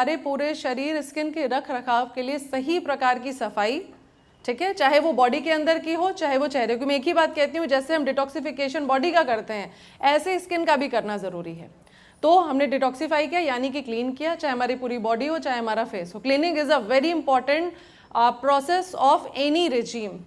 हमारे पूरे शरीर स्किन के रख रखाव के लिए सही प्रकार की सफाई, ठीक है, चाहे वो बॉडी के अंदर की हो चाहे वो चेहरे की। मैं एक ही बात कहती हूँ, जैसे हम डिटॉक्सिफिकेशन बॉडी का करते हैं ऐसे स्किन का भी करना ज़रूरी है। तो हमने डिटॉक्सीफाई किया यानी कि क्लीन किया, चाहे हमारी पूरी बॉडी हो चाहे हमारा फेस हो। Cleaning is a very important process of any regime,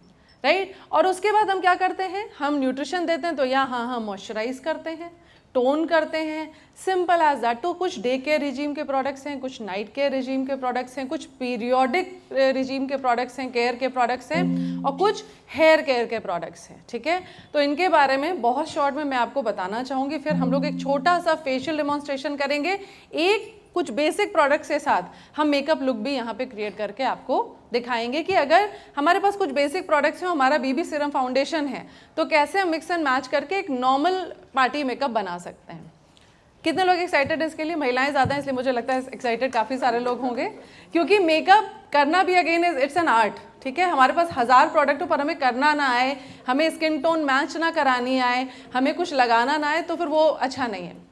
right. और उसके बाद हम क्या करते हैं, हम न्यूट्रिशन देते हैं, तो यहाँ हम मॉइस्चराइज करते हैं, टोन करते हैं, सिंपल एज दैट। तो कुछ डे केयर रिजीम के प्रोडक्ट्स हैं, कुछ नाइट केयर रिजीम के प्रोडक्ट्स हैं, कुछ पीरियोडिक रिजीम के प्रोडक्ट्स हैं, केयर के प्रोडक्ट्स हैं, और कुछ हेयर केयर के प्रोडक्ट्स हैं, ठीक है। तो इनके बारे में बहुत शॉर्ट में मैं आपको बताना चाहूँगी। फिर हम लोग एक छोटा सा फेशियल डेमोन्स्ट्रेशन करेंगे, एक कुछ बेसिक प्रोडक्ट्स के साथ हम मेकअप लुक भी यहाँ पे क्रिएट करके आपको दिखाएंगे कि अगर हमारे पास कुछ बेसिक प्रोडक्ट्स हैं, हमारा बीबी सीरम फाउंडेशन है, तो कैसे हम मिक्स एंड मैच करके एक नॉर्मल पार्टी मेकअप बना सकते हैं। कितने लोग एक्साइटेड हैं इसके लिए? महिलाएं ज़्यादा हैं, इसलिए मुझे लगता है एक्साइटेड काफ़ी सारे लोग होंगे, क्योंकि मेकअप करना भी अगेन इट्स एन आर्ट, ठीक है। हमारे पास 1000 प्रोडक्ट हो पर हमें करना ना आए, हमें स्किन टोन मैच ना करानी आए, हमें कुछ लगाना ना आए, तो फिर वो अच्छा नहीं है।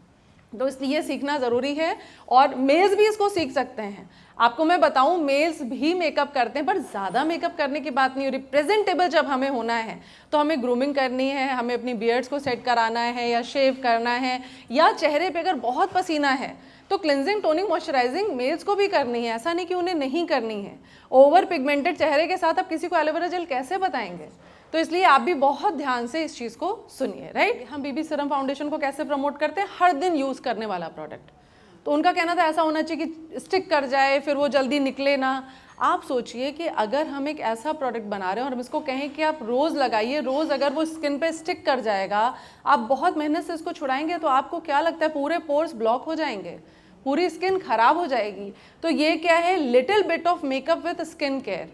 तो इसलिए सीखना ज़रूरी है, और मेल्स भी इसको सीख सकते हैं। आपको मैं बताऊं, मेल्स भी मेकअप करते हैं, पर ज़्यादा मेकअप करने की बात नहीं हो रही। प्रेजेंटेबल जब हमें होना है तो हमें ग्रूमिंग करनी है, हमें अपनी बियर्ड्स को सेट कराना है या शेव करना है, या चेहरे पे अगर बहुत पसीना है तो क्लिनजिंग, टोनिंग, मॉइस्चराइजिंग मेल्स को भी करनी है, ऐसा नहीं कि उन्हें नहीं करनी है। ओवर पिगमेंटेड चेहरे के साथ आप किसी को एलोवेरा जेल कैसे बताएंगे? तो इसलिए आप भी बहुत ध्यान से इस चीज़ को सुनिए, राइट। हम बीबी सीरम फाउंडेशन को कैसे प्रमोट करते हैं? हर दिन यूज़ करने वाला प्रोडक्ट। तो उनका कहना था ऐसा होना चाहिए कि स्टिक कर जाए, फिर वो जल्दी निकले ना। आप सोचिए कि अगर हम एक ऐसा प्रोडक्ट बना रहे हैं और हम इसको कहें कि आप रोज़ लगाइए, रोज़ अगर वो स्किन पे स्टिक कर जाएगा, आप बहुत मेहनत से इसको छुड़ाएंगे, तो आपको क्या लगता है पूरे पोर्स ब्लॉक हो जाएंगे, पूरी स्किन खराब हो जाएगी। तो ये क्या है? Little bit of makeup with skin care.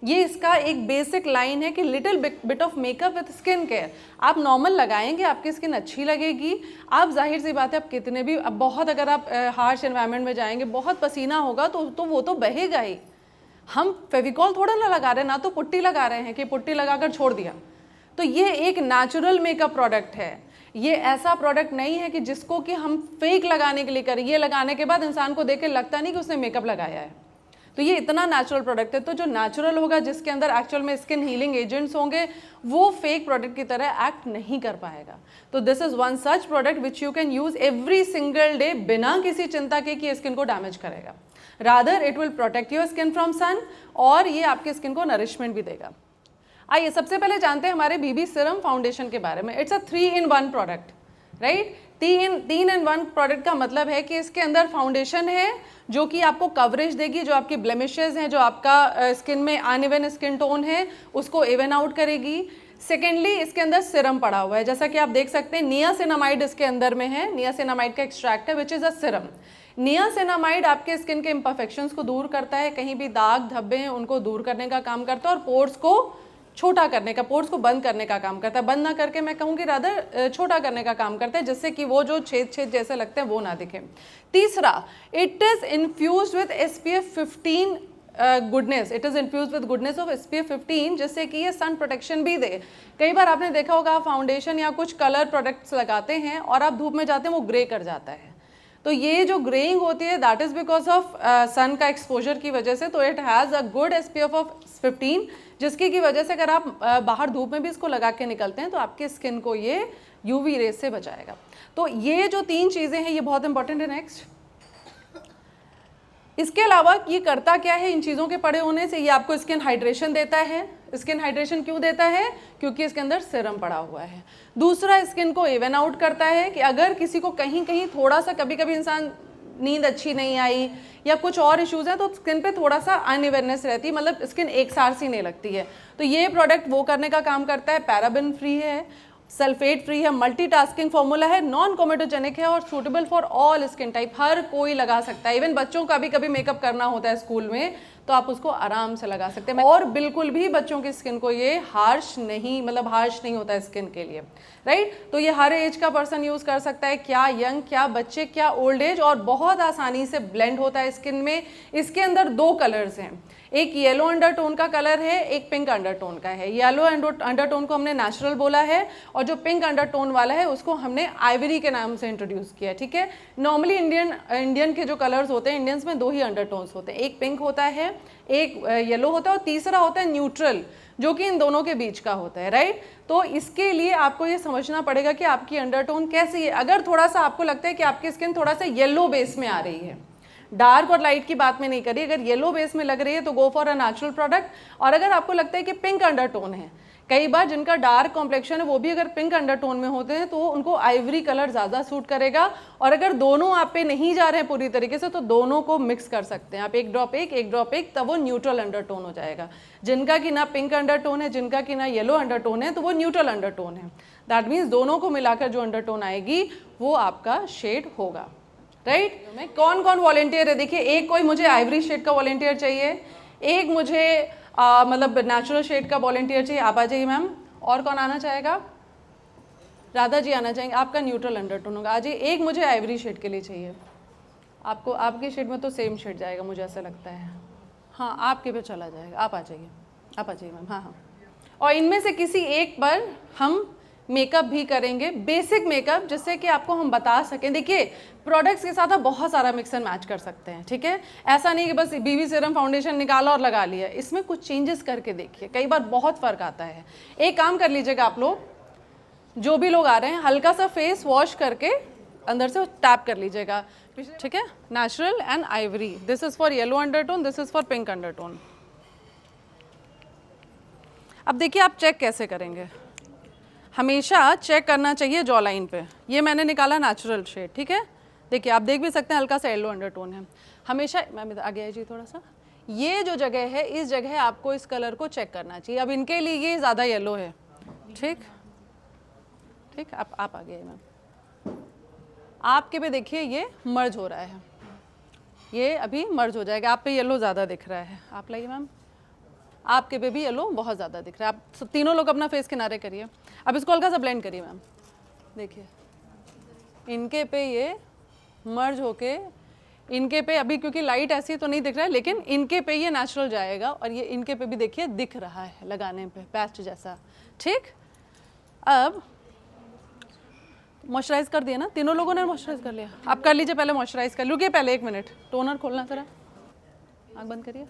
ये इसका एक बेसिक लाइन है कि little bit of makeup with skin care. आप नॉर्मल लगाएंगे, आपकी स्किन अच्छी लगेगी। आप जाहिर सी बात है, आप कितने भी, अब बहुत अगर आप हार्श एनवायरनमेंट में जाएंगे, बहुत पसीना होगा तो वो तो बहेगा ही। हम फेविकॉल थोड़ा ना लगा रहे हैं, ना तो पुट्टी लगा रहे हैं कि पुट्टी लगाकर छोड़ दिया। तो ये एक नेचुरल मेकअप प्रोडक्ट है। ये ऐसा प्रोडक्ट नहीं है कि जिसको कि हम फेक लगाने के लिए करें। ये लगाने के बाद इंसान को देख के लगता नहीं कि उसने मेकअप लगाया है। तो ये इतना नेचुरल प्रोडक्ट है। तो जो नेचुरल होगा, जिसके अंदर एक्चुअल में स्किन हीलिंग एजेंट्स होंगे, वो फेक प्रोडक्ट की तरह एक्ट नहीं कर पाएगा। तो this is one such product which you can use every single day बिना किसी चिंता के कि स्किन को डैमेज करेगा। Rather it will protect your skin from sun, और ये आपकी स्किन को नरिशमेंट भी देगा। आइए सबसे पहले जानते हैं हमारे बीबी सीरम फाउंडेशन के बारे में। It's a 3-in-1 product, right. 3-in-1 product का मतलब है कि इसके अंदर फाउंडेशन है जो कि आपको कवरेज देगी, जो आपकी ब्लेमिशेस हैं, जो आपका स्किन में अनइवन स्किन टोन है, उसको इवन आउट करेगी। सेकेंडली, इसके अंदर सिरम पड़ा हुआ है, जैसा कि आप देख सकते हैं नियासिनामाइड इसके अंदर में है। नियासिनामाइड का एक्सट्रैक्ट है which is a Siram. Niacinamide आपके स्किन के इम्परफेक्शंस को दूर करता है, कहीं भी दाग धब्बे हैं उनको दूर करने का काम करता है, और पोर्स को छोटा करने का, पोर्स को बंद करने का काम करता है। बंद ना करके मैं कहूँगी रादर छोटा करने का काम करता है, जिससे कि वो जो छेद छेद जैसे लगते हैं वो ना दिखे। तीसरा, it is infuse with SPF 15 goodness. It is infuse with goodness of SPF 15, जिससे कि ये सन प्रोटेक्शन भी दे। कई बार आपने देखा होगा, आप फाउंडेशन या कुछ कलर प्रोडक्ट्स लगाते हैं और आप धूप में जाते हैं वो ग्रे कर जाता है। तो ये जो ग्रेइंग होती है दैट इज़ बिकॉज ऑफ सन का एक्सपोजर की वजह से। तो it has a good SPF of 15, जिसकी की वजह से अगर आप बाहर धूप में भी इसको लगा के निकलते हैं तो आपकी स्किन को ये UV रेज से बचाएगा। तो ये जो 3 चीज़ें हैं ये बहुत इंपॉर्टेंट है। नेक्स्ट, इसके अलावा ये करता क्या है? इन चीज़ों के पड़े होने से ये आपको स्किन हाइड्रेशन देता है। स्किन हाइड्रेशन क्यों देता है? क्योंकि इसके अंदर सीरम पड़ा हुआ है। दूसरा, स्किन को इवन आउट करता है कि अगर किसी को कहीं कहीं थोड़ा सा, कभी कभी इंसान नींद अच्छी नहीं आई या कुछ और इश्यूज हैं, तो स्किन पे थोड़ा सा अनइवननेस रहती है, मतलब स्किन एक सार सी नहीं लगती है। तो ये प्रोडक्ट वो करने का काम करता है। पैराबेन फ्री है, सल्फेट फ्री है, मल्टीटास्किंग फॉर्मूला है, नॉन कोमेटोजेनिक है और suitable for all skin type. हर कोई लगा सकता है। इवन बच्चों का भी कभी मेकअप करना होता है स्कूल में, तो आप उसको आराम से लगा सकते हैं। और बिल्कुल भी बच्चों की स्किन को ये हार्श नहीं होता है स्किन के लिए, राइट। तो ये हर एज का पर्सन यूज़ कर सकता है, क्या यंग, क्या बच्चे, क्या ओल्ड एज, और बहुत आसानी से ब्लेंड होता है स्किन में। इसके अंदर 2 कलर्स हैं, एक येलो अंडरटोन का कलर है, एक पिंक अंडरटोन का है। येलो अंडरटोन को हमने नेचुरल बोला है और जो पिंक अंडरटोन वाला है उसको हमने आइवरी के नाम से इंट्रोड्यूस किया है, ठीक है। नॉर्मली इंडियन के जो कलर्स होते हैं, इंडियंस में 2 ही अंडरटोन्स होते हैं, एक पिंक होता है, एक येलो होता है और तीसरा होता है न्यूट्रल, जो कि इन दोनों के बीच का होता है, राइट। तो इसके लिए आपको ये समझना पड़ेगा कि आपकी अंडरटोन कैसी है। अगर थोड़ा सा आपको लगता है कि आपकी स्किन थोड़ा सा येलो बेस में आ रही है, डार्क और लाइट की बात में नहीं करिए, अगर येलो बेस में लग रही है तो go for a natural product. और अगर आपको लगता है कि पिंक अंडरटोन है, कई बार जिनका डार्क कॉम्प्लेक्शन है वो भी अगर पिंक अंडरटोन में होते हैं तो उनको आइवरी कलर ज़्यादा सूट करेगा। और अगर दोनों आप पे नहीं जा रहे हैं पूरी तरीके से तो दोनों को मिक्स कर सकते हैं आप, एक ड्रॉप एक, तब वो न्यूट्रल अंडरटोन हो जाएगा। जिनका कि ना पिंक अंडरटोन है, जिनका कि ना येलो अंडरटोन है, तो वो न्यूट्रल अंडरटोन है। दैट मीन्स दोनों को मिलाकर जो अंडरटोन आएगी वो आपका शेड होगा, राइट। में कौन कौन वॉलेंटियर है देखिए, एक कोई मुझे आइवरी शेड का वॉलेंटियर चाहिए, एक मुझे मतलब नेचुरल शेड का वॉलेंटियर चाहिए, आप आ जाइए मैम। और कौन आना चाहेगा? राधा जी आना चाहेंगे, आपका न्यूट्रल अंडरटोन होगा, आ जाइए। एक मुझे आइवरी शेड के लिए चाहिए, आपको आपकी शेड में तो सेम शेड जाएगा मुझे ऐसा लगता है, हाँ आपके पे चला जाएगा, आप आ जाइए मैम। हाँ। और इनमें से किसी एक पर हम मेकअप भी करेंगे, बेसिक मेकअप, जिससे कि आपको हम बता सकें। देखिए प्रोडक्ट्स के साथ आप बहुत सारा मिक्स एंड मैच कर सकते हैं, ठीक है। ऐसा नहीं कि बस बीबी सीरम फाउंडेशन निकाला और लगा लिया, इसमें कुछ चेंजेस करके देखिए, कई बार बहुत फ़र्क आता है। एक काम कर लीजिएगा आप लोग, जो भी लोग आ रहे हैं हल्का सा फेस वॉश करके अंदर से टैप कर लीजिएगा, ठीक है। Natural and Ivory, this is for yellow undertone, this is for pink undertone. अब देखिए आप चेक कैसे करेंगे, हमेशा चेक करना चाहिए जॉ लाइन पे। ये मैंने निकाला नेचुरल शेड, ठीक है। देखिए आप देख भी सकते हैं हल्का सा येलो अंडरटोन है। हमेशा मैम आगे आइए थोड़ा सा, ये जो जगह है इस जगह आपको इस कलर को चेक करना चाहिए। अब इनके लिए ये ज़्यादा येलो है, ठीक, आप आगे आइए मैम। आपके पे देखिए ये मर्ज हो रहा है, ये अभी मर्ज हो जाएगा, आप पे येलो ज़्यादा दिख रहा है, आप लाइए मैम। आपके पे भी येलो बहुत ज़्यादा दिख रहा है। आप तीनों लोग अपना फेस किनारे करिए, अब इसको हल्का सा ब्लेंड करिए मैम। देखिए इनके पे ये मर्ज होके, इनके पे अभी क्योंकि लाइट ऐसी तो नहीं दिख रहा है, लेकिन इनके पे ये नेचुरल जाएगा और ये इनके पे भी देखिए दिख रहा है लगाने पे पेस्ट जैसा, ठीक। अब मॉइस्चराइज कर दिया ना, तीनों लोगों ने मॉइस्चराइज कर लिया, आप कर लीजिए पहले मॉइस्चराइज कर लीजिए। पहले 1 मिनट, टोनर खोलना ज़रा, आँख बंद करिए।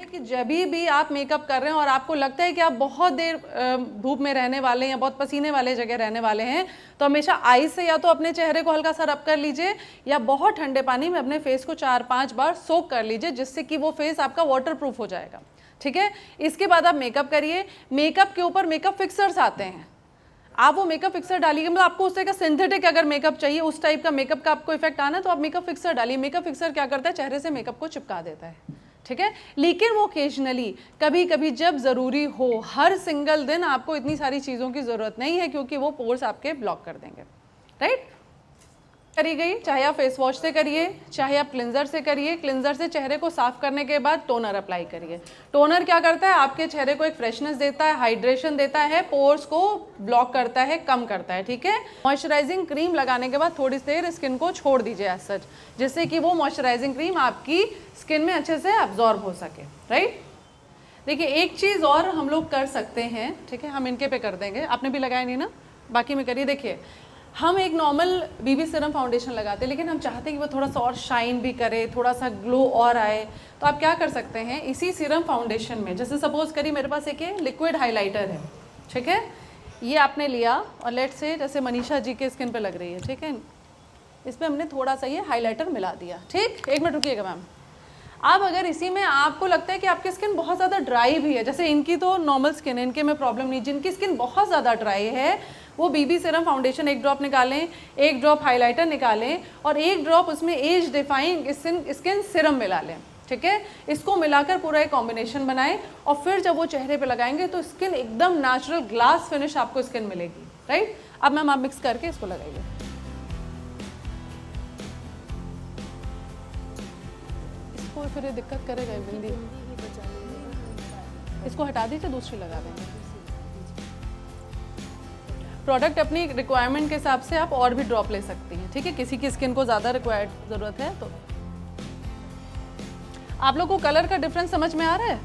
कि जब भी आप मेकअप कर रहे हैं और आपको लगता है कि आप बहुत देर धूप में रहने वाले हैं या बहुत पसीने वाले जगह रहने वाले हैं, तो हमेशा आइस से या तो अपने चेहरे को हल्का सा रब कर लीजिए या बहुत ठंडे पानी में अपने फेस को 4-5 बार सोक कर लीजिए, जिससे कि वो फेस आपका वाटर प्रूफ हो जाएगा, ठीक है। इसके बाद आप मेकअप करिए। मेकअप के ऊपर मेकअप फिक्सर्स आते हैं, आप वो मेकअप फिक्सर डालिए। मतलब आपको उस तरह का सिंथेटिक अगर मेकअप चाहिए, उस टाइप का मेकअप का आपको इफेक्ट आना है तो आप मेकअप फिक्सर डालिए। मेकअप फिक्सर क्या करता है, चेहरे से मेकअप को चिपका देता है, ठीक है। लेकिन वो ओकेजनली कभी कभी जब ज़रूरी हो, हर सिंगल दिन आपको इतनी सारी चीज़ों की ज़रूरत नहीं है, क्योंकि वो पोर्स आपके ब्लॉक कर देंगे, राइट। करी गई, चाहे आप फेस वॉश से करिए, चाहे आप क्लिंजर से करिए। क्लिंजर से चेहरे को साफ करने के बाद टोनर अप्लाई करिए। टोनर क्या करता है, आपके चेहरे को एक फ्रेशनेस देता है, हाइड्रेशन देता है, पोर्स को ब्लॉक करता है, कम करता है, ठीक है। मॉइस्चराइजिंग क्रीम लगाने के बाद थोड़ी देर स्किन को छोड़ दीजिए एज सच, जिससे कि वो मॉइस्चराइजिंग क्रीम आपकी स्किन में अच्छे से अब्जॉर्ब हो सके, राइट। देखिए एक चीज़ और हम लोग कर सकते हैं, ठीक है, हम इनके पे कर देंगे, आपने भी लगाया नहीं ना, बाकी में करिए। देखिए हम एक नॉर्मल बीबी सीरम फाउंडेशन लगाते हैं, लेकिन हम चाहते हैं कि वो थोड़ा सा और शाइन भी करे, थोड़ा सा ग्लो और आए, तो आप क्या कर सकते हैं, इसी सीरम फाउंडेशन में, जैसे सपोज करिए मेरे पास एक लिक्विड हाइलाइटर है, ठीक है, ये आपने लिया और लेट से जैसे मनीषा जी के स्किन पे लग रही है, ठीक है, इसमें हमने थोड़ा सा ये हाइलाइटर मिला दिया, ठीक। 1 मिनट रुकिएगा मैम। अब अगर इसी में आपको लगता है कि आपकी स्किन बहुत ज़्यादा ड्राई भी है, जैसे इनकी तो नॉर्मल स्किन है, इनके में प्रॉब्लम नहीं, जिनकी स्किन बहुत ज़्यादा ड्राई है वो बीबी सीरम फाउंडेशन 1 ड्रॉप निकालें, 1 ड्रॉप हाइलाइटर निकालें और 1 ड्रॉप उसमें एज डिफाइंग स्किन सीरम मिला लें, ठीक है। इसको मिलाकर पूरा एक कॉम्बिनेशन बनाएं और फिर जब वो चेहरे पे लगाएंगे तो स्किन एकदम नेचुरल ग्लास फिनिश आपको स्किन मिलेगी, राइट। अब मैम आप मिक्स करके इसको लगाइए। आपको फिर ये दिक्कत करेगा ये बिंदी। इसको हटा दीजिए, दूसरी लगा देंगे। प्रोडक्ट अपनी रिक्वायरमेंट के हिसाब से आप और भी ड्रॉप ले सकती हैं, ठीक है। किसी की स्किन को ज़्यादा रिक्वायर्ड ज़रूरत है तो। आप लोग को कलर का डिफरेंस समझ में आ रहा है,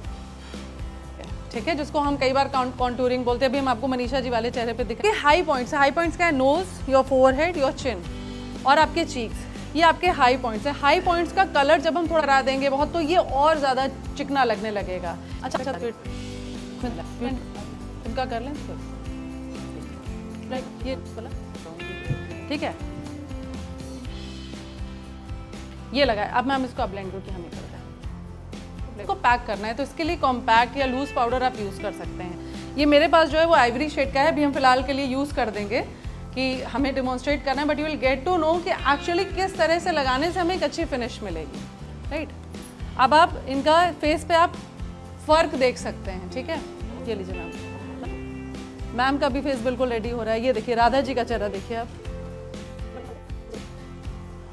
ठीक है, जिसको हम कई बार कॉन्टूरिंग बोलते हैं। अभी हम आपको मनीषा जी वाले चेहरे पे दिखाएं। हाई पॉइंट्स, हाई पॉइंट्स का है nose, your forehead, your chin और आपके चीक्स, ये आपके हाई पॉइंट्स है। हाई पॉइंट्स का कलर जब हम थोड़ा हटा देंगे बहुत तो ये और ज़्यादा चिकना लगने लगेगा। अच्छा उनका कर लें ये बोला, ठीक है, ये लगाए। अब मैम इसको ब्लेंड करके हमें कर दें। इसको पैक करना है तो इसके लिए कॉम्पैक्ट या लूज पाउडर आप यूज़ कर सकते हैं। ये मेरे पास जो है वो आइवरी शेड का है, अभी हम फिलहाल के लिए यूज़ कर देंगे कि हमें डिमॉन्स्ट्रेट करना है, but you will get to know कि एक्चुअली किस तरह से लगाने से हमें एक अच्छी फिनिश मिलेगी, राइट। अब आप इनका फेस पे आप फ़र्क देख सकते हैं, ठीक है। ये लीजिए मैम, मैम का भी फेस बिल्कुल रेडी हो रहा है। ये देखिए राधा जी का चेहरा देखिए आप।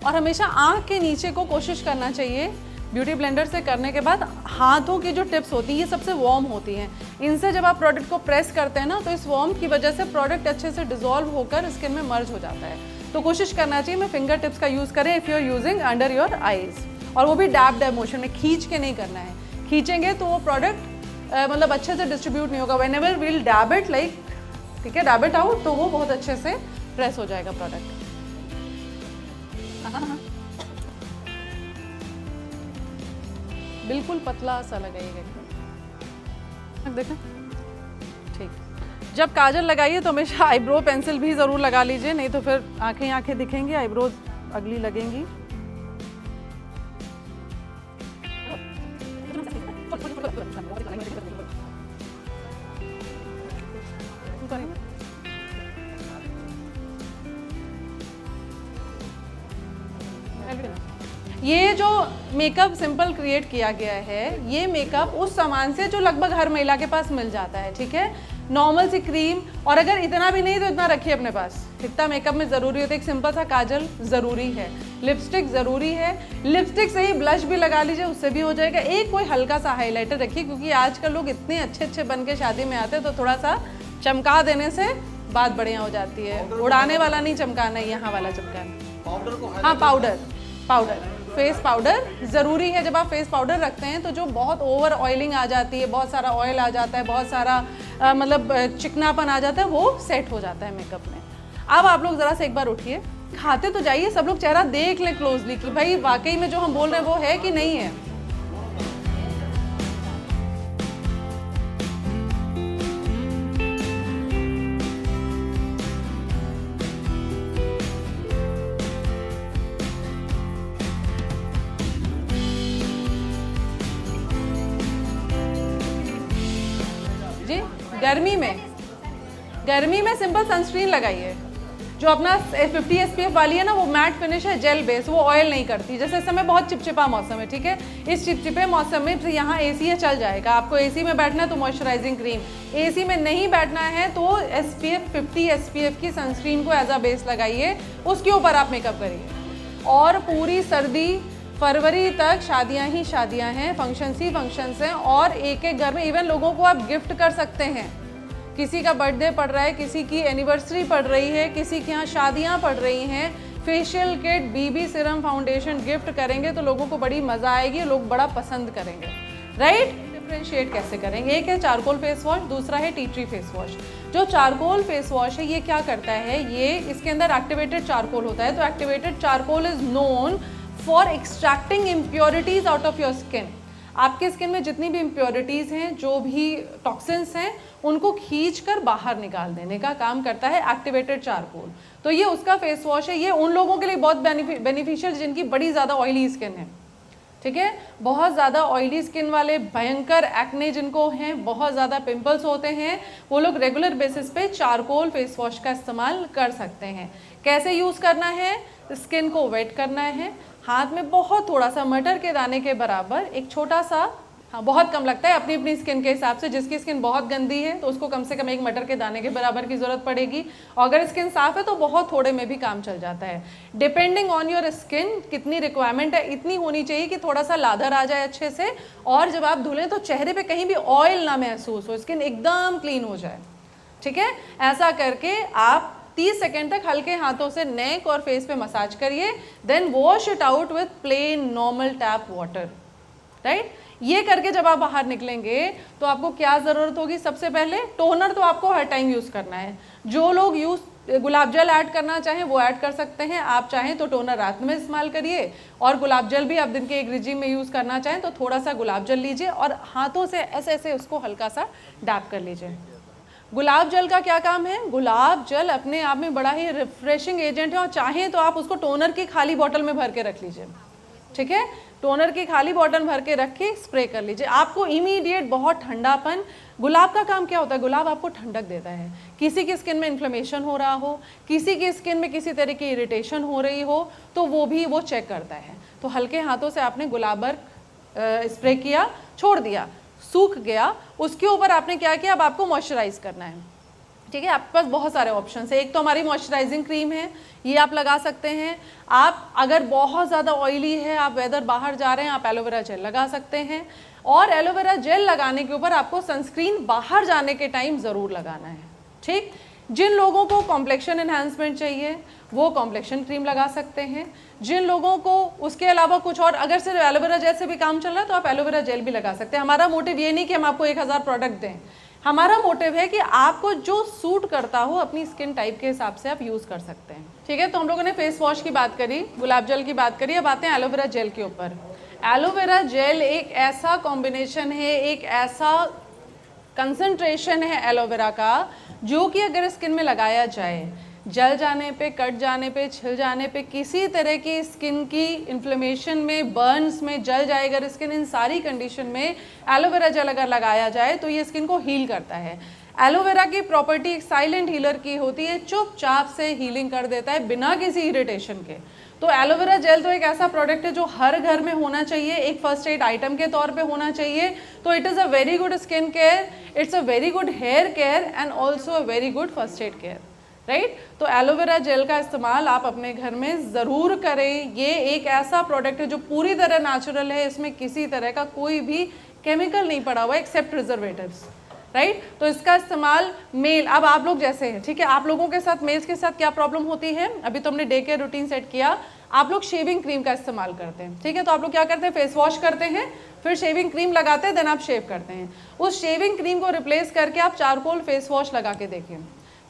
और हमेशा आँख के नीचे को कोशिश करना चाहिए ब्यूटी ब्लेंडर से करने के बाद। हाथों की जो टिप्स होती हैं ये सबसे वार्म होती हैं, इनसे जब आप प्रोडक्ट को प्रेस करते हैं ना तो इस वार्म की वजह से प्रोडक्ट अच्छे से डिजोल्व होकर स्किन में मर्ज हो जाता है। तो कोशिश करना चाहिए मैं फिंगर टिप्स का यूज़ करें if you are using under your eyes, और वो भी डैब डैब मोशन में, खींच के नहीं करना है। खींचेंगे तो वो प्रोडक्ट मतलब अच्छे से डिस्ट्रीब्यूट नहीं होगा। When ever will dab it like, ठीक है, डैब इट आउट, तो वो बहुत अच्छे से प्रेस हो जाएगा प्रोडक्ट। बिल्कुल पतला सा लगाइएगा एकदम, देखा, ठीक। जब काजल लगाइए तो हमेशा आईब्रो पेंसिल भी ज़रूर लगा लीजिए, नहीं तो फिर आंखें आंखें दिखेंगी, आईब्रोज अगली लगेंगी। ये जो मेकअप सिंपल क्रिएट किया गया है, ये मेकअप उस सामान से जो लगभग हर महिला के पास मिल जाता है, ठीक है। नॉर्मल सी क्रीम, और अगर इतना भी नहीं तो इतना रखिए अपने पास। इतना मेकअप में ज़रूरी होता है, एक सिंपल सा काजल ज़रूरी है, लिपस्टिक ज़रूरी है, लिपस्टिक से ही ब्लश भी लगा लीजिए, उससे भी हो जाएगा। एक कोई हल्का सा हाईलाइटर रखिए, क्योंकि आजकल लोग इतने अच्छे अच्छे बन के शादी में आते हैं, तो थोड़ा सा चमका देने से बात बढ़िया हो जाती है। उड़ाने वाला नहीं चमकाना, यहाँ वाला चमकाना। हाँ, पाउडर फेस पाउडर ज़रूरी है। जब आप फेस पाउडर रखते हैं तो जो बहुत ओवर ऑयलिंग आ जाती है, बहुत सारा ऑयल आ जाता है, बहुत सारा मतलब चिकनापन आ जाता है, वो सेट हो जाता है मेकअप में। अब आप लोग ज़रा से एक बार उठिए, खाते तो जाइए, सब लोग चेहरा देख लें क्लोजली कि भाई वाकई में जो हम बोल रहे हैं वो है कि नहीं है। गर्मी में सिंपल सनस्क्रीन लगाइए। जो अपना 50 SPF वाली है ना, वो मैट फिनिश है, जेल बेस, वो ऑयल नहीं करती। जैसे इस समय बहुत चिपचिपा मौसम है, ठीक है, इस चिपचिपे मौसम में यहाँ AC है, चल जाएगा। आपको AC में बैठना है तो मॉइस्चराइजिंग क्रीम, AC में नहीं बैठना है तो SPF 50 SPF की सनस्क्रीन को एज अ बेस लगाइए, उसके ऊपर आप मेकअप करिए। और पूरी सर्दी फरवरी तक शादियाँ ही शादियाँ हैं, फंक्शंस ही फंक्शंस हैं, और एक एक घर में इवन लोगों को आप गिफ्ट कर सकते हैं। किसी का बर्थडे पड़ रहा है, किसी की एनिवर्सरी पड़ रही है, किसी के यहाँ शादियाँ पड़ रही हैं, facial kit, BB serum, foundation gift करेंगे तो लोगों को बड़ी मज़ा आएगी, लोग बड़ा पसंद करेंगे, राइट। डिफ्रेंशिएट कैसे करेंगे? एक है चारकोल फेस वॉश, दूसरा है टी ट्री फेस वॉश। जो चारकोल फेस वॉश है ये क्या करता है, ये इसके अंदर एक्टिवेटेड चारकोल होता है। तो activated charcoal is known for extracting impurities out of your skin. आपके स्किन में जितनी भी इम्प्योरिटीज़ हैं, जो भी टॉक्सिन्स हैं, उनको खींचकर बाहर निकाल देने का काम करता है एक्टिवेटेड चारकोल। तो ये उसका फेस वॉश है। ये उन लोगों के लिए बहुत बेनिफिशियल जिनकी बड़ी ज़्यादा ऑयली स्किन है, ठीक है। बहुत ज़्यादा ऑयली स्किन वाले, भयंकर एक्ने जिनको हैं, बहुत ज़्यादा पिंपल्स होते हैं, वो लोग रेगुलर बेसिस पे चारकोल फेस वॉश का इस्तेमाल कर सकते हैं। कैसे यूज़ करना है? स्किन को वेट करना है, हाथ में बहुत थोड़ा सा मटर के दाने के बराबर एक छोटा सा हाँ, बहुत कम लगता है अपनी अपनी स्किन के हिसाब से। जिसकी स्किन बहुत गंदी है तो उसको कम से कम 1 मटर के दाने के बराबर की ज़रूरत पड़ेगी, और अगर स्किन साफ़ है तो बहुत थोड़े में भी काम चल जाता है। डिपेंडिंग ऑन योर स्किन कितनी रिक्वायरमेंट है, इतनी होनी चाहिए कि थोड़ा सा लादर आ जाए अच्छे से, और जब आप धुलें तो चेहरे पर कहीं भी ऑयल ना महसूस हो, स्किन एकदम क्लीन हो जाए। ठीक है, ऐसा करके आप 30 सेकेंड तक हल्के हाथों से नेक और फेस पे मसाज करिए, then wash it out with plain normal tap water. Right, ये करके जब आप बाहर निकलेंगे तो आपको क्या ज़रूरत होगी? सबसे पहले टोनर तो आपको हर टाइम यूज़ करना है। जो लोग गुलाब जल ऐड करना चाहें वो ऐड कर सकते हैं, आप चाहें तो टोनर रात में इस्तेमाल करिए, और गुलाब जल भी आप दिन के एक रिजीम में यूज़ करना चाहें तो थोड़ा सा गुलाब जल लीजिए और हाथों से ऐसे ऐसे उसको हल्का सा डैप कर लीजिए। गुलाब जल का क्या काम है? गुलाब जल अपने आप में बड़ा ही रिफ्रेशिंग एजेंट है, और चाहें तो आप उसको टोनर की खाली बॉटल में भर के रख लीजिए। ठीक है, टोनर की खाली बॉटल भर के रख के स्प्रे कर लीजिए, आपको इमीडिएट बहुत ठंडापन। गुलाब का काम क्या होता है? गुलाब आपको ठंडक देता है। किसी की स्किन में इन्फ्लेमेशन हो रहा हो, किसी की स्किन में किसी तरह की इरिटेशन हो रही हो, तो वो चेक करता है। तो हल्के हाथों से आपने गुलाब स्प्रे किया, छोड़ दिया, सूख गया, उसके ऊपर आपने क्या किया? अब आपको मॉइस्चराइज करना है। ठीक है, आपके पास बहुत सारे ऑप्शन है। एक तो हमारी मॉइस्चराइजिंग क्रीम है, ये आप लगा सकते हैं। आप अगर बहुत ज़्यादा ऑयली है, आप वेदर बाहर जा रहे हैं, आप एलोवेरा जेल लगा सकते हैं। और एलोवेरा जेल लगाने के ऊपर आपको सनस्क्रीन बाहर जाने के टाइम ज़रूर लगाना है। ठीक, जिन लोगों को कॉम्प्लेक्शन एनहांसमेंट चाहिए वो कॉम्प्लेक्शन क्रीम लगा सकते हैं। जिन लोगों को उसके अलावा कुछ और, अगर सिर्फ एलोवेरा जेल से भी काम चल रहा है तो आप एलोवेरा जेल भी लगा सकते हैं। हमारा मोटिव ये नहीं कि हम आपको 1000 प्रोडक्ट दें, हमारा मोटिव है कि आपको जो सूट करता हो अपनी स्किन टाइप के हिसाब से आप यूज़ कर सकते हैं। ठीक है, तो हम लोगों ने फेस वॉश की बात करी, गुलाब जल की बात करी, अब आते हैं एलोवेरा जेल के ऊपर। एलोवेरा जेल एक ऐसा कॉम्बिनेशन है, एक ऐसा कंसंट्रेशन है एलोवेरा का, जो कि अगर स्किन में लगाया जाए, जल जाने पे, कट जाने पे, छिल जाने पे, किसी तरह की स्किन की इन्फ्लेमेशन में, बर्न्स में, जल जाए अगर स्किन, इन सारी कंडीशन में एलोवेरा जेल अगर लगाया जाए तो ये स्किन को हील करता है। एलोवेरा की प्रॉपर्टी एक साइलेंट हीलर की होती है, चुपचाप से हीलिंग कर देता है बिना किसी इरिटेशन के। तो एलोवेरा जेल तो एक ऐसा प्रोडक्ट है जो हर घर में होना चाहिए, एक फर्स्ट एड आइटम के तौर पे होना चाहिए। तो it is a very good skin care, it's a very good hair care and also a very good first aid care. Right, तो एलोवेरा जेल का इस्तेमाल आप अपने घर में ज़रूर करें। ये एक ऐसा प्रोडक्ट है जो पूरी तरह नेचुरल है, इसमें किसी तरह का कोई भी केमिकल नहीं पड़ा हुआ है एक्सेप्ट प्रिजर्वेटिव्स। राइट, तो इसका इस्तेमाल मेल, अब आप लोग जैसे हैं, ठीक है, आप लोगों के साथ, मेल्स के साथ क्या प्रॉब्लम होती है? अभी तो हमने डे केयर रूटीन सेट किया, आप लोग शेविंग क्रीम का इस्तेमाल करते हैं। ठीक है, तो आप लोग क्या करते हैं? फेस वॉश करते हैं, फिर शेविंग क्रीम लगाते हैं, देन आप शेव करते हैं। उस शेविंग क्रीम को रिप्लेस करके आप चारकोल फेस वॉश लगा के देखिए।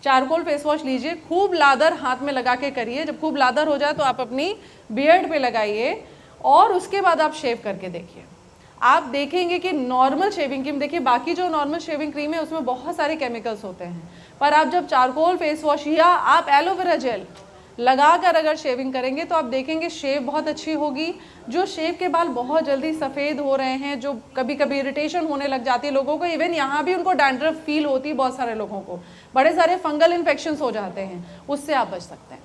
चारकोल फेस वॉश लीजिए, खूब लादर हाथ में लगा के करिए, जब खूब लादर हो जाए तो आप अपनी बियर्ड पे लगाइए, और उसके बाद आप शेव करके देखिए। आप देखेंगे कि नॉर्मल शेविंग क्रीम, देखिए बाकी जो नॉर्मल शेविंग क्रीम है उसमें बहुत सारे केमिकल्स होते हैं, पर आप जब चारकोल फेस वॉश या आप एलोवेरा जेल लगाकर अगर शेविंग करेंगे तो आप देखेंगे शेव बहुत अच्छी होगी। जो शेव के बाल बहुत जल्दी सफ़ेद हो रहे हैं, जो कभी कभी इरिटेशन होने लग जाती है लोगों को, इवन यहाँ भी उनको डैंड्रफ फील होती है, बहुत सारे लोगों को बड़े सारे फंगल इन्फेक्शंस हो जाते हैं, उससे आप बच सकते हैं।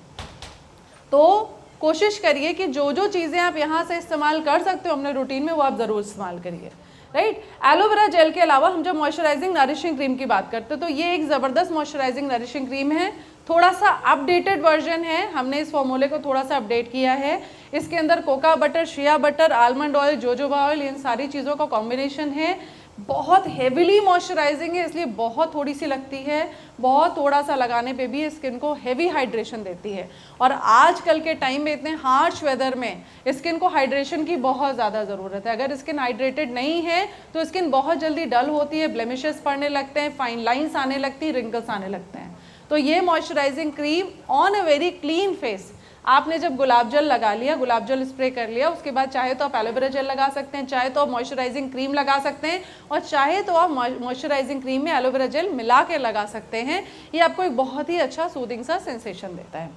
तो कोशिश करिए कि जो जो चीज़ें आप यहाँ से इस्तेमाल कर सकते हो अपने रूटीन में वो आप ज़रूर इस्तेमाल करिए। राइट, एलोवेरा जेल के अलावा हम जब मॉइस्चराइजिंग नरिशिंग क्रीम की बात करते हैं तो ये एक ज़बरदस्त मॉइस्चराइजिंग नरिशिंग क्रीम है, थोड़ा सा अपडेटेड वर्जन है, हमने इस फॉर्मूले को थोड़ा सा अपडेट किया है। इसके अंदर cocoa butter, shea butter, almond oil, jojoba oil, इन सारी चीज़ों का कॉम्बिनेशन है। बहुत हेवीली मॉइस्चराइजिंग है, इसलिए बहुत थोड़ी सी लगती है, बहुत थोड़ा सा लगाने पे भी स्किन को हेवी हाइड्रेशन देती है। और आजकल के टाइम में इतने हार्श वेदर में स्किन को हाइड्रेशन की बहुत ज़्यादा ज़रूरत है। अगर स्किन हाइड्रेटेड नहीं है तो स्किन बहुत जल्दी डल होती है, ब्लेमिशेस पड़ने लगते हैं, फाइन लाइन्स आने लगती हैं, रिंकल्स आने लगते हैं। तो ये moisturising cream on a very clean face, आपने जब गुलाब जल लगा लिया, गुलाब जल स्प्रे कर लिया, उसके बाद चाहे तो आप एलोवेरा जेल लगा सकते हैं, चाहे तो आप मॉइस्चराइजिंग क्रीम लगा सकते हैं, और चाहे तो आप मॉइस्चराइजिंग क्रीम में एलोवेरा जेल मिला के लगा सकते हैं। ये आपको एक बहुत ही अच्छा सूदिंग सा सेंसेशन देता है।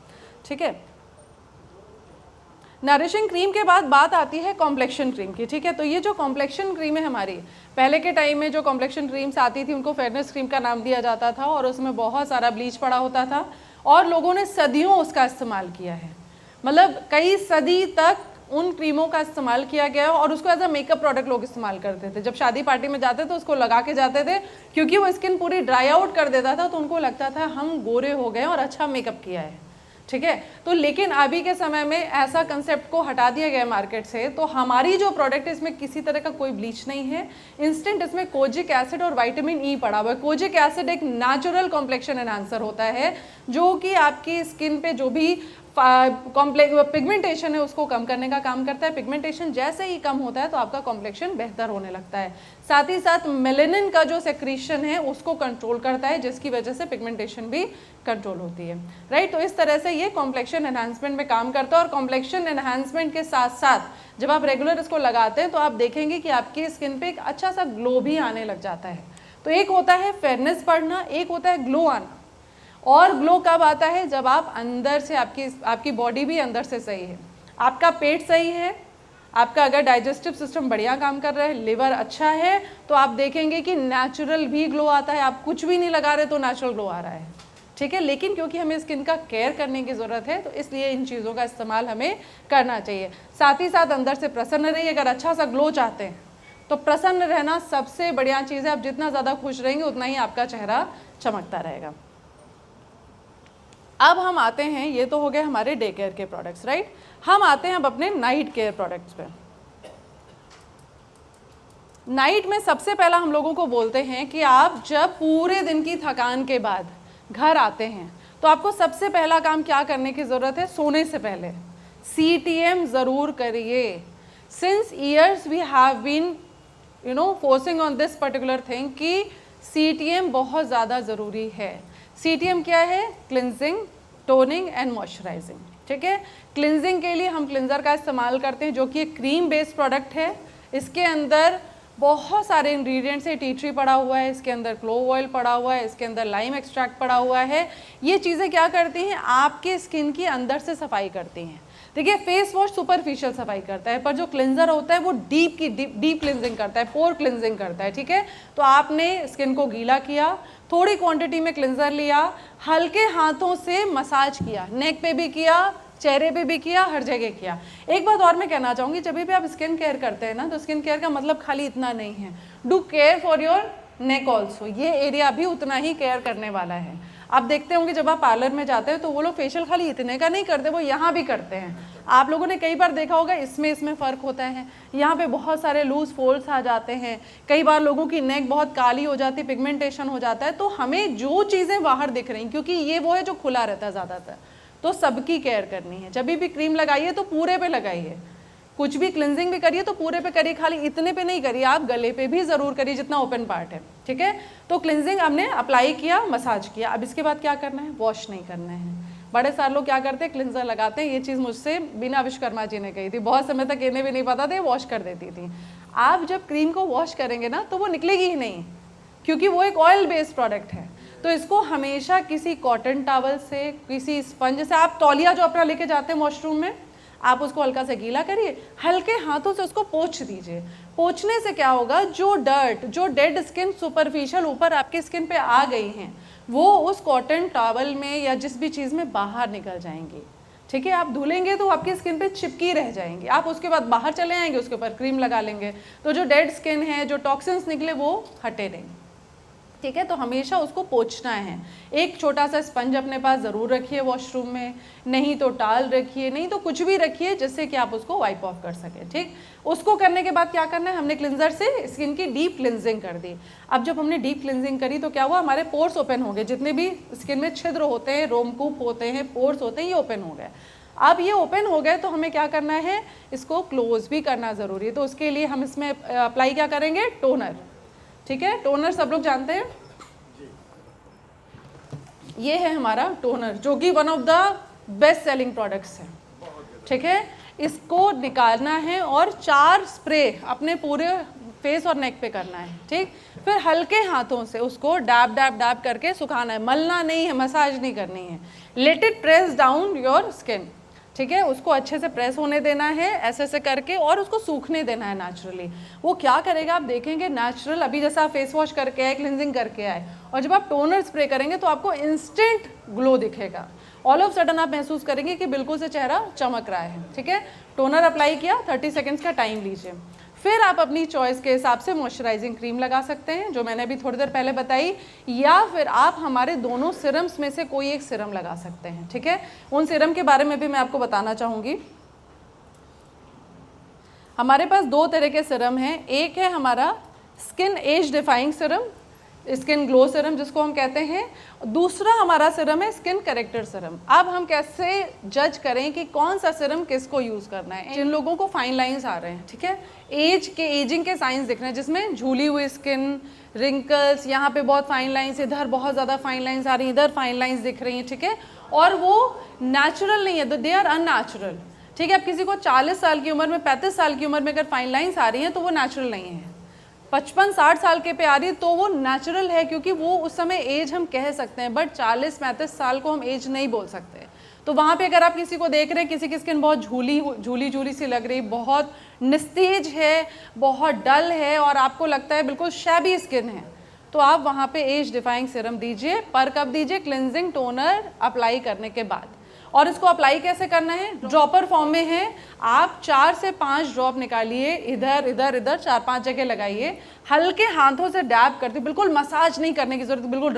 ठीक है, नरिशिंग क्रीम के बाद बात आती है कॉम्प्लेक्शन क्रीम की। ठीक है, तो ये जो कॉम्प्लेक्शन क्रीम है हमारी, पहले के टाइम में जो कॉम्प्लेक्शन क्रीम्स आती थी उनको फेयरनेस क्रीम का नाम दिया जाता था, और उसमें बहुत सारा ब्लीच पड़ा होता था, और लोगों ने सदियों उसका इस्तेमाल किया है, मतलब कई सदी तक उन क्रीमों का इस्तेमाल किया गया है और उसको एज अ मेकअप प्रोडक्ट लोग इस्तेमाल करते थे। जब शादी पार्टी में जाते तो उसको लगा के जाते थे, क्योंकि वो स्किन पूरी ड्राई आउट कर देता था, तो उनको लगता था हम गोरे हो गए और अच्छा मेकअप किया है, ठीक है। तो लेकिन अभी के समय में ऐसा कंसेप्ट को हटा दिया गया मार्केट से, तो हमारी जो प्रोडक्ट है इसमें किसी तरह का कोई ब्लीच नहीं है, इंस्टेंट इसमें कोजिक एसिड और विटामिन ई पड़ा हुआ है। कोजिक एसिड एक नेचुरल कॉम्प्लेक्शन एनहांसर होता है जो कि आपकी स्किन पे जो भी पिगमेंटेशन है उसको कम करने का काम करता है। पिगमेंटेशन जैसे ही कम होता है तो आपका कॉम्प्लेक्शन बेहतर होने लगता है। साथ ही साथ मेलेनिन का जो सेक्रीशन है उसको कंट्रोल करता है, जिसकी वजह से पिगमेंटेशन भी कंट्रोल होती है, राइट। तो इस तरह से ये कॉम्प्लेक्शन एनहांसमेंट में काम करता है। और कॉम्प्लेक्शन एनहांसमेंट के साथ साथ जब आप रेगुलर इसको लगाते हैं तो आप देखेंगे कि आपकी स्किन पे एक अच्छा सा ग्लो भी आने लग जाता है। तो एक होता है फेयरनेस बढ़ना, एक होता है ग्लो आना। और ग्लो कब आता है? जब आप अंदर से आपकी बॉडी भी अंदर से सही है, आपका पेट सही है, आपका अगर डाइजेस्टिव सिस्टम बढ़िया काम कर रहा है, लिवर अच्छा है, तो आप देखेंगे कि नेचुरल भी ग्लो आता है। आप कुछ भी नहीं लगा रहे तो नेचुरल ग्लो आ रहा है, ठीक है। लेकिन क्योंकि हमें स्किन का केयर करने की ज़रूरत है तो इसलिए इन चीज़ों का इस्तेमाल हमें करना चाहिए। साथ ही साथ अंदर से प्रसन्न रहिए। अगर अच्छा सा ग्लो चाहते हैं तो प्रसन्न रहना सबसे बढ़िया चीज़ है। आप जितना ज़्यादा खुश रहेंगे उतना ही आपका चेहरा चमकता रहेगा। अब हम आते हैं, ये तो हो गए हमारे डे केयर के प्रोडक्ट्स, राइट। हम आते हैं अब अपने नाइट केयर प्रोडक्ट्स पे। नाइट में सबसे पहला हम लोगों को बोलते हैं कि आप जब पूरे दिन की थकान के बाद घर आते हैं तो आपको सबसे पहला काम क्या करने की ज़रूरत है? सोने से पहले CTM ज़रूर करिए। Since years we have been forcing on this particular thing कि CTM बहुत ज़्यादा ज़रूरी है। CTM क्या है? क्लिनजिंग, टोनिंग एंड मॉइस्चराइजिंग, ठीक है। क्लिनजिंग के लिए हम क्लिनजर का इस्तेमाल करते हैं जो कि एक क्रीम बेस्ड प्रोडक्ट है। इसके अंदर बहुत सारे इंग्रेडिएंट्स है। टी ट्री पड़ा हुआ है, इसके अंदर क्लोव ऑयल पड़ा हुआ है, इसके अंदर लाइम एक्सट्रैक्ट पड़ा हुआ है। ये चीज़ें क्या करती हैं? आपके स्किन की अंदर से सफाई करती हैं। देखिए, फेस वॉश सुपरफिशियल सफाई करता है, पर जो क्लिनजर होता है वो डीप क्लिनजिंग करता है, पोर क्लिनजिंग करता है, ठीक है। तो आपने स्किन को गीला किया, थोड़ी क्वांटिटी में क्लिनजर लिया, हल्के हाथों से मसाज किया, नेक पे भी किया, चेहरे पे भी किया, हर जगह किया। एक बात और मैं कहना चाहूँगी, जब भी आप स्किन केयर करते हैं ना, तो स्किन केयर का मतलब खाली इतना नहीं है। Do care for your neck also. ये एरिया भी उतना ही केयर करने वाला है। आप देखते होंगे जब आप पार्लर में जाते हैं तो वो लोग फेशियल खाली इतने का नहीं करते, वो यहाँ भी करते हैं। आप लोगों ने कई बार देखा होगा इसमें फ़र्क होता है। यहाँ पे बहुत सारे लूज फोल्ड्स आ जाते हैं, कई बार लोगों की नेक बहुत काली हो जाती है, पिगमेंटेशन हो जाता है। तो हमें जो चीज़ें बाहर दिख रही, क्योंकि ये वो है जो खुला रहता है ज़्यादातर, तो सबकी केयर करनी है। जब भी क्रीम लगाइए तो पूरे पे लगाइए, कुछ भी क्लिनजिंग भी करिए तो पूरे पे करिए, खाली इतने पे नहीं करिए, आप गले पे भी ज़रूर करिए जितना ओपन पार्ट है, ठीक है। तो क्लिनजिंग हमने अप्लाई किया, मसाज किया। अब इसके बाद क्या करना है? वॉश नहीं करना है। बड़े सारे लोग क्या करते हैं? क्लिनजर लगाते हैं। ये चीज़ मुझसे बिना विश्वकर्मा जी ने कही थी, बहुत समय तक इन्हें भी नहीं पता था, वॉश कर देती थी। आप जब क्रीम को वॉश करेंगे ना तो वो निकलेगी ही नहीं, क्योंकि वो एक ऑयल बेस्ड प्रोडक्ट है। तो इसको हमेशा किसी कॉटन टॉवल से, किसी स्पंज से, आप तौलिया जो अपना लेके जाते हैं वॉशरूम में, आप उसको हल्का सा गीला करिए, हल्के हाथों से उसको पोंछ दीजिए। पोंछने से क्या होगा? जो डर्ट, जो डेड स्किन सुपरफिशियल ऊपर आपकी स्किन पे आ गई हैं, वो उस कॉटन टॉवल में या जिस भी चीज़ में बाहर निकल जाएंगी, ठीक है। आप धुलेंगे तो आपकी स्किन पे चिपकी रह जाएंगी। आप उसके बाद बाहर चले आएंगे, उसके ऊपर क्रीम लगा लेंगे, तो जो डेड स्किन है, जो टॉक्सिन्स निकले, वो हटे नहीं, ठीक है। तो हमेशा उसको पोंछना है। एक छोटा सा स्पंज अपने पास ज़रूर रखिए वॉशरूम में, नहीं तो टाल रखिए, नहीं तो कुछ भी रखिए जिससे कि आप उसको वाइप ऑफ कर सकें, ठीक। उसको करने के बाद क्या करना है? हमने क्लिनजर से स्किन की डीप क्लिनजिंग कर दी। अब जब हमने डीप क्लिनजिंग करी तो क्या हुआ? हमारे पोर्स ओपन हो गए, जितने भी स्किन में छिद्र होते हैं, रोमकूप होते हैं, पोर्स होते हैं, ये ओपन हो गए। अब ये ओपन हो गए तो हमें क्या करना है? इसको क्लोज भी करना ज़रूरी है। तो उसके लिए हम इसमें अप्लाई क्या करेंगे? टोनर, ठीक है। टोनर सब लोग जानते हैं, ये है हमारा टोनर, जो कि one of the best selling products है, ठीक है। इसको निकालना है और 4 स्प्रे अपने पूरे फेस और नेक पे करना है, ठीक। फिर हल्के हाथों से उसको डैब डैब डैब करके सुखाना है, मलना नहीं है, मसाज नहीं करनी है। Let it press down your skin, ठीक है। उसको अच्छे से प्रेस होने देना है ऐसे ऐसे करके, और उसको सूखने देना है नेचुरली। वो क्या करेगा? आप देखेंगे नेचुरल, अभी जैसा आप फेस वॉश करके आए, क्लिनजिंग करके आए, और जब आप टोनर स्प्रे करेंगे तो आपको इंस्टेंट ग्लो दिखेगा। ऑल ऑफ सडन आप महसूस करेंगे कि बिल्कुल से चेहरा चमक रहा है। ठीक है, टोनर अप्लाई किया, 30 सेकेंड्स का टाइम लीजिए। फिर आप अपनी चॉइस के हिसाब से मॉइस्चराइजिंग क्रीम लगा सकते हैं जो मैंने अभी थोड़ी देर पहले बताई, या फिर आप हमारे दोनों सिरम्स में से कोई एक सिरम लगा सकते हैं। ठीक है, उन सिरम के बारे में भी मैं आपको बताना चाहूँगी। हमारे पास 2 तरह के सिरम हैं, एक है हमारा skin age defying serum, skin glow serum जिसको हम कहते हैं, दूसरा हमारा सिरम है स्किन करेक्टर सिरम। अब हम कैसे जज करें कि कौन सा सिरम किसको यूज़ करना है? जिन लोगों को फाइन लाइंस आ रहे हैं, ठीक है, एजिंग के साइंस दिख रहे हैं, जिसमें झूली हुई स्किन, रिंकल्स, यहाँ पे बहुत फाइन लाइंस, इधर बहुत ज़्यादा फाइन लाइंस आ रही हैं, इधर फाइन लाइंस दिख रही हैं, ठीक है, और वो नेचुरल नहीं है, तो दे आर अननेचुरल। ठीक है, अब किसी को 40 साल की उम्र में, 35 साल की उम्र में अगर फाइन लाइंस आ रही हैं तो वो नेचुरल नहीं है। 55-60 साल के पे आ रही है तो वो नेचुरल है, क्योंकि वो उस समय एज हम कह सकते हैं, बट 40-35 साल को हम एज नहीं बोल सकते। तो वहाँ पे अगर आप किसी को देख रहे हैं, किसी की स्किन बहुत झूली सी लग रही, बहुत निस्तेज है, बहुत डल है, और आपको लगता है बिल्कुल शैबी स्किन है, तो आप वहाँ पे एज डिफाइंग सीरम दीजिए। पर कब दीजिए? क्लिनजिंग टोनर अप्लाई करने के बाद। और इसको अप्लाई कैसे करना है? ड्रॉपर फॉर्म में है, आप 4 से 5 ड्रॉप निकालिए, इधर इधर इधर 4-5 जगह लगाइए, हल्के हाथों से डैब करते, बिल्कुल मसाज नहीं करने की जरूरत, बिल्कुल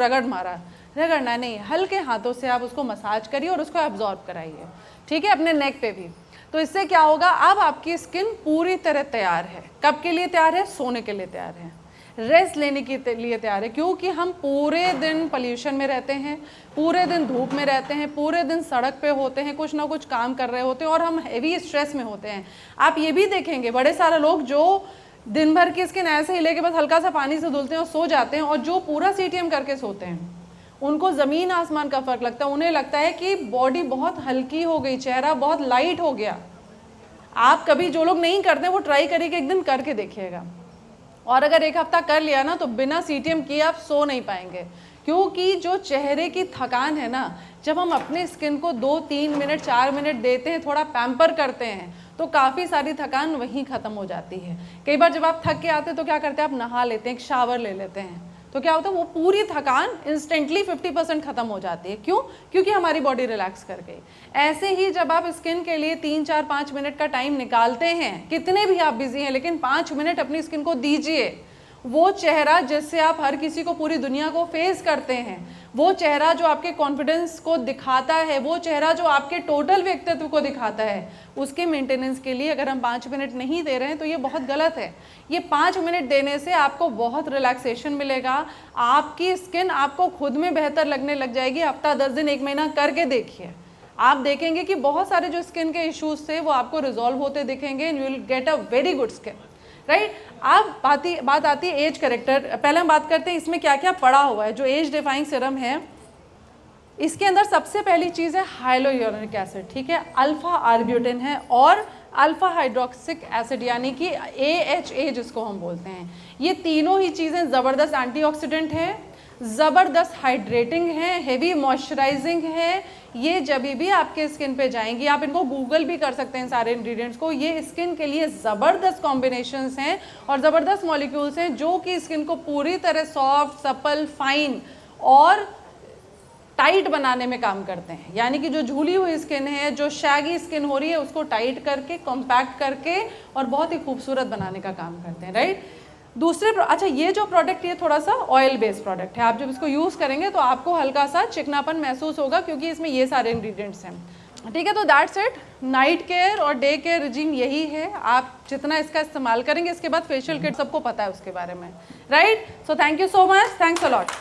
रगड़ना नहीं, हल्के हाथों से आप उसको मसाज करिए और उसको एब्जॉर्ब कराइए। ठीक है, अपने नेक पे भी। तो इससे क्या होगा, अब आपकी स्किन पूरी तरह तैयार है। कब के लिए तैयार है? सोने के लिए तैयार है, रेस्ट लेने के लिए तैयार है, क्योंकि हम पूरे दिन पोल्यूशन में रहते हैं, पूरे दिन धूप में रहते हैं, पूरे दिन सड़क पे होते हैं, कुछ ना कुछ काम कर रहे होते हैं, और हम हेवी स्ट्रेस में होते हैं। आप ये भी देखेंगे बड़े सारे लोग जो दिन भर की स्किन ऐसे ही लेके बस हल्का सा पानी से धुलते हैं और सो जाते हैं, और जो पूरा CTM करके सोते हैं उनको ज़मीन आसमान का फ़र्क लगता है। उन्हें लगता है कि बॉडी बहुत हल्की हो गई, चेहरा बहुत लाइट हो गया। आप कभी, जो लोग नहीं करते वो ट्राई करिए, एक दिन करके देखिएगा, और अगर 1 हफ्ता कर लिया ना तो बिना CTM किए आप सो नहीं पाएंगे। क्योंकि जो चेहरे की थकान है ना, जब हम अपने स्किन को 2-3 मिनट 4 मिनट देते हैं, थोड़ा पैम्पर करते हैं, तो काफ़ी सारी थकान वहीं ख़त्म हो जाती है। कई बार जब आप थक के आते हैं तो क्या करते हैं, आप नहा लेते हैं, एक शावर ले लेते हैं, तो क्या होता है, वो पूरी थकान इंस्टेंटली 50% ख़त्म हो जाती है। क्यों? क्योंकि हमारी बॉडी रिलैक्स कर गई। ऐसे ही जब आप स्किन के लिए 3-4-5 मिनट का टाइम निकालते हैं, कितने भी आप बिजी हैं, लेकिन 5 मिनट अपनी स्किन को दीजिए। वो चेहरा जिससे आप हर किसी को, पूरी दुनिया को फेस करते हैं, वो चेहरा जो आपके कॉन्फिडेंस को दिखाता है, वो चेहरा जो आपके टोटल व्यक्तित्व को दिखाता है, उसके मेंटेनेंस के लिए अगर हम 5 मिनट नहीं दे रहे हैं तो ये बहुत गलत है। ये 5 मिनट देने से आपको बहुत रिलैक्सेशन मिलेगा, आपकी स्किन आपको खुद में बेहतर लगने लग जाएगी। हफ्ता 10 दिन 1 महीना करके देखिए, आप देखेंगे कि बहुत सारे जो स्किन के इश्यूज थे वो आपको रिजॉल्व होते दिखेंगे, and you will get a very good skin, right. अब बात आती है एज करेक्टर। पहले हम बात करते हैं इसमें क्या क्या पड़ा हुआ है। जो एज डिफाइंग सीरम है, इसके अंदर सबसे पहली चीज़ है हाइलोयूरोनिक एसिड, ठीक है, अल्फा आर्ब्यूटिन है, और अल्फा हाइड्रोक्सिक एसिड यानी कि AHA जिसको हम बोलते हैं। ये तीनों ही चीज़ें ज़बरदस्त एंटीऑक्सीडेंट है, ज़बरदस्त हाइड्रेटिंग है, हेवी मॉइस्चराइजिंग है। ये जब भी आपके स्किन पे जाएंगी, आप इनको गूगल भी कर सकते हैं सारे इंग्रेडिएंट्स को। ये स्किन के लिए ज़बरदस्त कॉम्बिनेशंस हैं और ज़बरदस्त मॉलिक्यूल्स हैं जो कि स्किन को पूरी तरह सॉफ्ट, सपल, फाइन और टाइट बनाने में काम करते हैं। यानी कि जो झूली हुई स्किन है, जो शैगी स्किन हो रही है, उसको टाइट करके, कॉम्पैक्ट करके और बहुत ही खूबसूरत बनाने का काम करते हैं, राइट। अच्छा, ये जो प्रोडक्ट, ये थोड़ा सा ऑयल बेस्ड प्रोडक्ट है। आप जब इसको यूज़ करेंगे तो आपको हल्का सा चिकनापन महसूस होगा, क्योंकि इसमें ये सारे इंग्रेडिएंट्स हैं, ठीक है। तो दैट्स इट। नाइट केयर और डे केयर रिजीम यही है। आप जितना इसका इस्तेमाल करेंगे, इसके बाद फेशियल किट सबको पता है उसके बारे में, right. So thank you so much, thanks a lot.